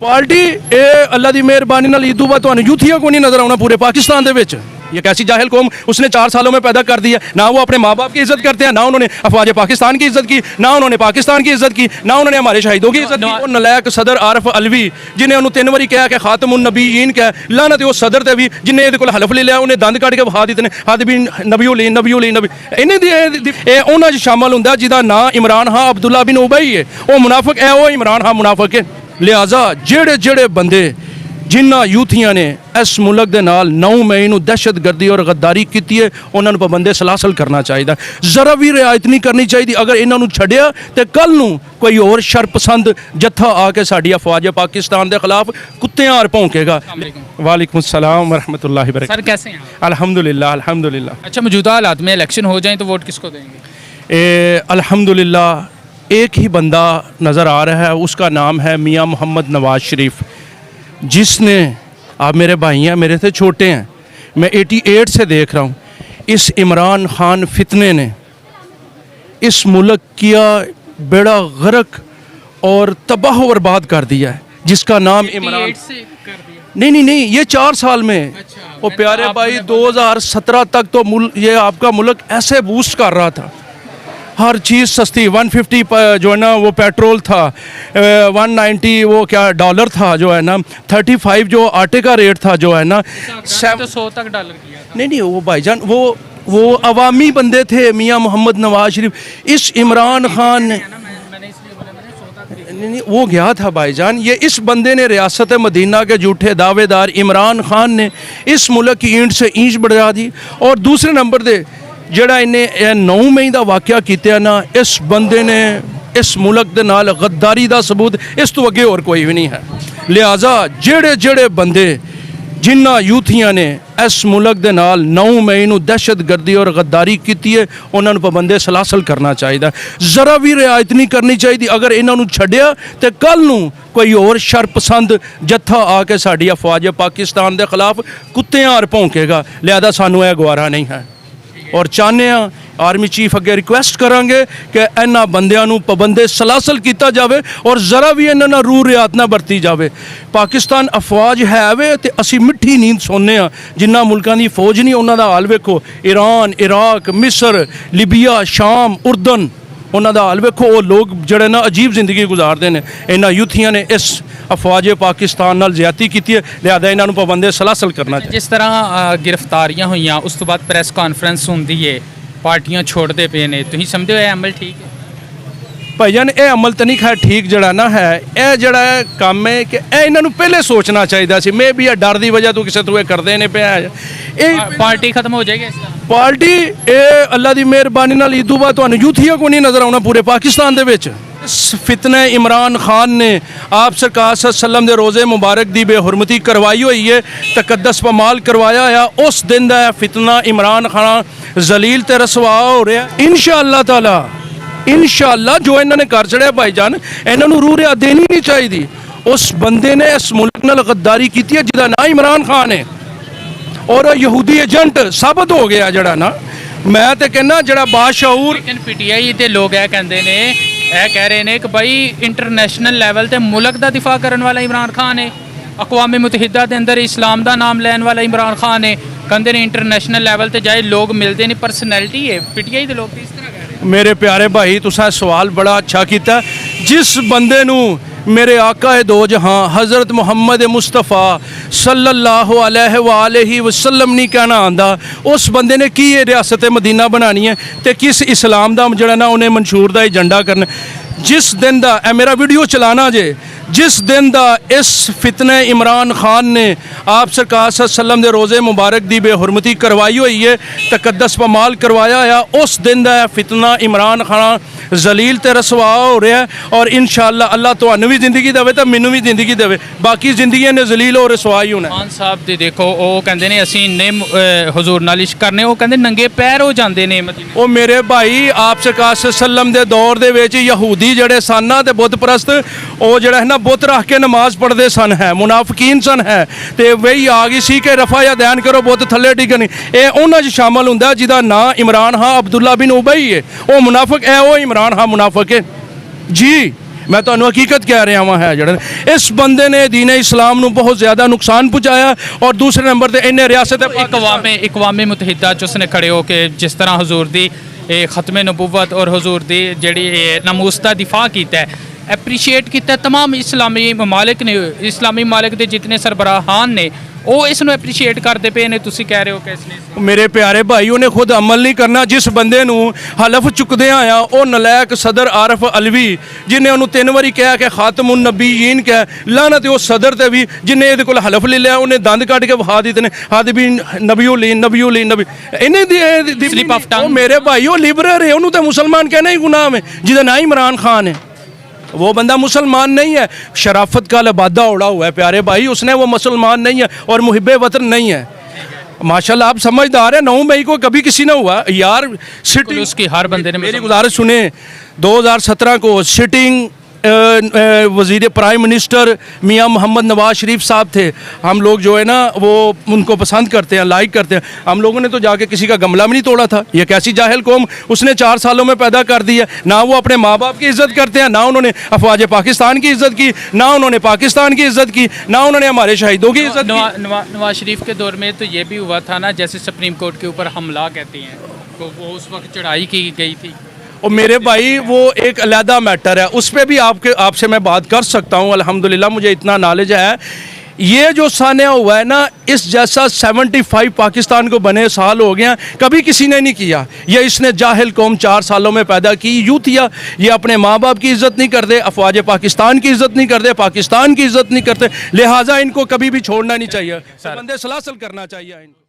Party ये अल्लाह की मेहरबानी नाल इदू बाद तुहानू यूथिया को नहीं नजर आना पूरे पाकिस्तान दे विच। ये कैसी जाहिल कौम उसने 4 सालों में पैदा कर दिया। ना वो अपने माँ बाप की इज्जत करते हैं, ना उन्होंने अफवाज पाकिस्तान की इज्जत की, ना उन्होंने पाकिस्तान की इज्जत की, ना उन्होंने हमारे शहीदों की इज्जत की। वो नलायक सदर आरफ अलवी जिन्हें उन्होंने 3 बारी कहा कि खातमुन नबीयीन कहा, लानत वो सदर ते भी जिन्हें ये हलफ ले लिया, उन्हें दंद कट के विखा दिते ने हद भी नबी इन्हें उन्होंने शामिल होंगे जिदा ना इमरान हाँ अब्दुल्ला बिन उबई है। वो मुनाफिक है, वो इमरान हाँ मुनाफिक है। लिहाजा जेड़े जेड़े बंदे जिन्ना यूथियां ने इस मुल्क के नाल 9 मई नूं दहशतगर्दी और गद्दारी की है, उन्होंने पाबंदे सलासल करना चाहिए। जरा भी रियायत नहीं करनी चाहिए। अगर इन्हों छड्डिया तो कल नूं कोई और शरपसंद जत्था आके साडी अफवाज पाकिस्तान के खिलाफ कुत्तियां आर भौंकेगा। वालेकुम सलाम वरहमतुल्लाहि वबरकातुहू। सर कैसे हैं? अल्हम्दुलिल्लाह अल्हम्दुलिल्लाह। अच्छा, मौजूदा हालात में इलेक्शन हो जाए तो वोट किसको देंगे? अल्हम्दुलिल्लाह एक ही बंदा नज़र आ रहा है, उसका नाम है मियाँ मोहम्मद नवाज़ शरीफ, जिसने आप मेरे भाई हैं, मेरे से छोटे हैं, मैं 88 से देख रहा हूँ। इस इमरान खान फितने ने इस मुल्क किया बेड़ा गर्क और तबाह व बर्बाद कर दिया है, जिसका नाम इमरान नहीं ये 4 साल में। अच्छा, वो प्यारे भाई 2017 तक तो ये आपका मुल्क ऐसे बूस्ट कर रहा था, हर चीज़ सस्ती। 150 जो है ना वो पेट्रोल था, 190 वो क्या डॉलर था जो है ना, 35 जो आटे का रेट था जो है ना, तो 100 तक डॉलर किया था। नहीं वो भाईजान वो अवामी बंदे थे मियाँ मोहम्मद नवाज शरीफ। इस इमरान खान ने नहीं वो गया था भाईजान। ये इस बंदे ने रियासत मदीना के झूठे दावेदार इमरान खान ने इस मुल्क की ईंट से ईंच बढ़ा दी। और दूसरे नंबर दे ਜਿਹੜਾ ਇਹਨੇ 9 ਮਈ ਦਾ ਵਾਕਿਆ ਕੀਤਾ ਨਾ, ਇਸ ਬੰਦੇ ਨੇ ਇਸ ਮੁਲਕ ਦੇ ਨਾਲ ਗੱਦਾਰੀ ਦਾ ਸਬੂਤ ਇਸ ਤੋਂ ਅੱਗੇ ਹੋਰ ਕੋਈ ਵੀ ਨਹੀਂ ਹੈ। ਲਿਹਾਜ਼ਾ ਜਿਹੜੇ ਜਿਹੜੇ ਬੰਦੇ ਜਿਨ੍ਹਾਂ ਯੂਥੀਆਂ ਨੇ ਇਸ ਮੁਲਕ ਦੇ ਨਾਲ 9 ਮਈ ਨੂੰ ਦਹਿਸ਼ਤਗਰਦੀ ਔਰ ਗੱਦਾਰੀ ਕੀਤੀ ਹੈ, ਉਹਨਾਂ ਨੂੰ ਪਾਬੰਦੇ ਸਲਾਸਲ ਕਰਨਾ ਚਾਹੀਦਾ। ਜ਼ਰਾ ਵੀ ਰਿਆਇਤ ਨਹੀਂ ਕਰਨੀ ਚਾਹੀਦੀ। ਅਗਰ ਇਹਨਾਂ ਨੂੰ ਛੱਡਿਆ ਤੇ ਕੱਲ ਨੂੰ ਕੋਈ ਹੋਰ ਸ਼ਰਪਸੰਦ ਜੱਥਾ ਆ ਕੇ ਸਾਡੀ ਅਫਵਾਜ ਪਾਕਿस्तान ਦੇ ਖਿਲਾਫ ਕੁੱਤਿਆਂ ਆਰ ਭੌਂਕੇਗਾ। ਲਿਹਾਜ਼ਾ ਸਾਨੂੰ ਇਹ ਗਵਾਰਾ नहीं है। और चाहते हैं आर्मी चीफ अगे रिक्वेस्ट करांगे कि इन्हां बंदियां नूं पाबंदे सलासल किया जाए और जरा भी इन्हां नाल रूह रियात ना बरती जाए। पाकिस्तान अफवाज है वे तो असी मिठी नींद सोने जिन्ना मुल्कां दी फौज नहीं, उन्हां दा हाल वेखो। ईरान, इराक, मिस्र, लिबिया, शाम, उर्दन, उन्हां दा हाल वेखो। वो लोग जिहड़े ना अजीब जिंदगी गुजारते हैं। इन्हां यूथियां ने इस अफवाज पाकिस्तान नाल ज्यादती की है, लिहाजा इन्हां नूं पाबंदे सलासल करना चाहिए। जिस तरह गिरफ्तारियां हुई उस तो बाद प्रैस कॉन्फ्रेंस होंदी है, पार्टियां छोड़ते पे ने, तुसीं समझदे हो अमल ठीक है? भाईजान ये अमल तो नहीं खैर ठीक जड़ा ना है। यह जड़ा काम है कि इन्हों पहले सोचना चाहिए सी। मे भी डर की वजह तो किसी तो करते ने पे पार्टी खत्म हो जाएगी। पार्टी ये अल्लाह की मेहरबानी नाल इदू बाद तुहानू यूथिया को नहीं नजर आना पूरे पाकिस्तान दे विच। फितने इमरान खान ने आप सरकार सल्लम दे रोज़े मुबारक की बेहुरमती करवाई हुई है, तकद्दस पमाल करवाया है। उस दिन का फितना इमरान खान जलील ते रसवा हो रहा है। इंशाअल्लाह ताला इंशाअल्लाह जो इन्होंने कर चढ़िया भाईजान, इन्हों रूह रियात देनी नहीं चाहिए। उस बंदे ने इस मुल्क नाल गद्दारी की है जिसका ना इमरान खान है और यहूदी एजेंट साबित हो गया जड़ा ना। मैं तो कहना जड़ा बाशऊर पीटीआई के लोग यह कहते हैं, यह कह रहे हैं कि भाई इंटरनेशनल लैवल ते मुल्क का दिफा करने वाला इमरान खान है, अकवाम मुतहिदा के अंदर इस्लाम का नाम लैन वाला इमरान खान है। कहते हैं इंटरनेशनल लैवल ते जाए लोग मिलते नहीं, परसनैलिटी है। पीटीआई के लोग इस तरह कह रहे हैं। मेरे प्यारे भाई तुसा सवाल बड़ा अच्छा किया। जिस बंदे नू मेरे आका दो जहां हज़रत मुहम्मद मुस्तफ़ा सल्लल्लाहु अलैहि वसल्लम नहीं कहना आंदा, उस बंदे ने की ये रियासत मदीना बनानी है तो किस इस्लाम का जड़ा ना उन्हें मंशूर का एजेंडा करना। जिस दिन का मेरा वीडियो चलाना जे, जिस दिन का इस फितने इमरान खान ने आप सरकार सल्लम दे रोज़े मुबारक की बेहुरमती करवाई हुई है, तकद्दस पमाल करवाया है, उस दिन का फितना इमरान खान जलील ते रसवा हो रहा है। और इंशाअल्लाह अल्लाह तुहानू भी जिंदगी देवे तो मैनू भी जिंदगी देवे, बाकी जिंदगी ने जलील और रसवा ही होना। खान साहब दे देखो वो कहते हैं असीं इन्ने हुजूर नाल इश्क करने, वो कहते नंगे पैर हो जाते हैं मदीने। वो मेरे भाई आप सरकार सल्लम दे दौर दे विच यहूदी जड़े सन ना ते बुत परस्त, वो जड़ा है ना बुत रख के नमाज पढ़ते सन है, मुनाफिकीन सन है। तो वही आ गई सी कि रफा या दैन करो बुत थले टिकनी। ये उन्होंने शामिल होंगे जिदा ना इमरान हाँ अब्दुल्ला बिन उबई है। वो मुनाफिक है, वो इमरान हाँ मुनाफिक है जी। मैं ਤੁਹਾਨੂੰ ਹਕੀਕਤ ਕਹਿ ਰਿਹਾ ਵਾਂ ਹੈ ਜਿਹੜਾ ਇਸ ਬੰਦੇ ਨੇ ਦੀਨ ਇਸਲਾਮ ਨੂੰ ਬਹੁਤ ਜ਼ਿਆਦਾ ਨੁਕਸਾਨ ਪਹੁੰਚਾਇਆ ਔਰ ਦੂਸਰੇ ਨੰਬਰ ਤੇ ਇਹਨੇ ਰਿਆਸਤ ਇਕਵਾਮੇ ਮੁਤਹਿਦਾ ਚ ਉਸਨੇ ਖੜੇ ਹੋ ਕੇ ਜਿਸ ਤਰ੍ਹਾਂ ਹਜ਼ੂਰ ਦੀ ਇਹ ਖਤਮੇ ਨਬੂਵਤ ਔਰ ਹਜ਼ੂਰ ਦੀ ਜਿਹੜੀ ਇਹ ਨਮੂਸ ਦਾ ਦਿਫਾ ਕੀਤਾ ਹੈ, ਐਪਰੀਸ਼ੀਏਟ ਕੀਤਾ तमाम ਇਸਲਾਮੀ ਮਮਾਲਿਕ ਨੇ, ਇਸਲਾਮੀ ਮਮਾਲਿਕ ਦੇ ਜਿਤਨੇ ਸਰਬਰਾਹਾਨ ਨੇ ਉਹ ਇਸ ਨੂੰ ਐਪਰੀਸ਼ੀਏਟ ਕਰਦੇ ਪਏ ਨੇ। ਤੁਸੀਂ ਕਹਿ ਰਹੇ ਹੋ ਕਿ ਇਸ ਲਈ ਮੇਰੇ ਪਿਆਰੇ ਭਾਈ ਉਹਨੇ ਖੁਦ ਅਮਲ ਨਹੀਂ ਕਰਨਾ। ਜਿਸ ਬੰਦੇ ਨੂੰ ਹਲਫ ਚੁੱਕਦੇ ਆ ਉਹ ਨਲਾਇਕ ਸਦਰ ਆਰਫ ਅਲਵੀ ਜਿਨੇ ਉਹਨੂੰ 3 ਵਾਰੀ ਕਿਹਾ ਕਿ ਖਾਤਮੁਨ ਨਬੀਨ ਕਿਹਾ, ਲਾਨਤ ਉਹ ਸਦਰ ਤੇ ਵੀ ਜਿਨੇ ਇਹਦੇ ਕੋਲ ਹਲਫ ਲੈ ਲਿਆ ਉਹਨੇ ਦੰਦ ਕੱਢ ਕੇ ਵਿਖਾ ਦਿੱਤੇ ਨੇ ਹਦ ਵੀ ਨਬੀਉਲੀਨ ਨਬੀ ਇਹਨੇ ਦੀ Slip of tongue। ਉਹ ਮੇਰੇ ਭਾਈ ਉਹ ਲਿਬਰਲ ਹੈ, ਉਹਨੂੰ ਤਾਂ ਮੁਸਲਮਾਨ ਕਹਿਣਾ ਹੀ ਗੁਨਾਹ ਹੈ ਜਿਹਦਾ ਨਾਂ इमरान खान है। वो बंदा मुसलमान नहीं है, शराफत का लबादा उड़ा हुआ है प्यारे भाई, उसने वो मुसलमान नहीं है और मुहिब्बे वतन नहीं है। माशाल्लाह आप समझदार हैं। 9 मई को कभी किसी ने हुआ यार सिटिंग, उसकी हर बंदे ने मेरी गुजारिश सुने। 2017 को सिटिंग वज़ीर प्राइम मिनिस्टर मियां मोहम्मद नवाज शरीफ साहब थे। हम लोग जो है ना वो उनको पसंद करते हैं, लाइक करते हैं। हम लोगों ने तो जाके किसी का गमला भी नहीं तोड़ा था। ये कैसी जाहिल कौम उसने 4 सालों में पैदा कर दी है। ना वो अपने माँ बाप की इज़्ज़त करते हैं, ना उन्होंने अफवाज पाकिस्तान की इज़्ज़त की, ना उन्होंने पाकिस्तान की इज़्ज़त की, ना उन्होंने हमारे शहीदों की इज़्ज़त की। नवाज शरीफ के दौर में तो ये भी हुआ था ना, जैसे सुप्रीम कोर्ट के ऊपर हमला कहती हैं, तो वो उस वक्त चढ़ाई की गई थी। और मेरे भाई वो एक अलहदा मैटर है, उस पर भी आपसे मैं बात कर सकता हूँ। अल्हम्दुलिल्लाह मुझे इतना नॉलेज है। ये जो सान्या हुआ है ना, इस जैसा 75 पाकिस्तान को बने साल हो गया, कभी किसी ने नहीं किया। ये इसने जाहिल कौम 4 सालों में पैदा की, यूथिया। ये अपने माँ बाप की इज़्ज़त नहीं करते, अफवाज पाकिस्तान की इज़्ज़त नहीं करते, पाकिस्तान की इज़्ज़त नहीं करते, लिहाजा इनको कभी भी छोड़ना नहीं चाहिए। बंदे सलासल करना चाहिए इनको।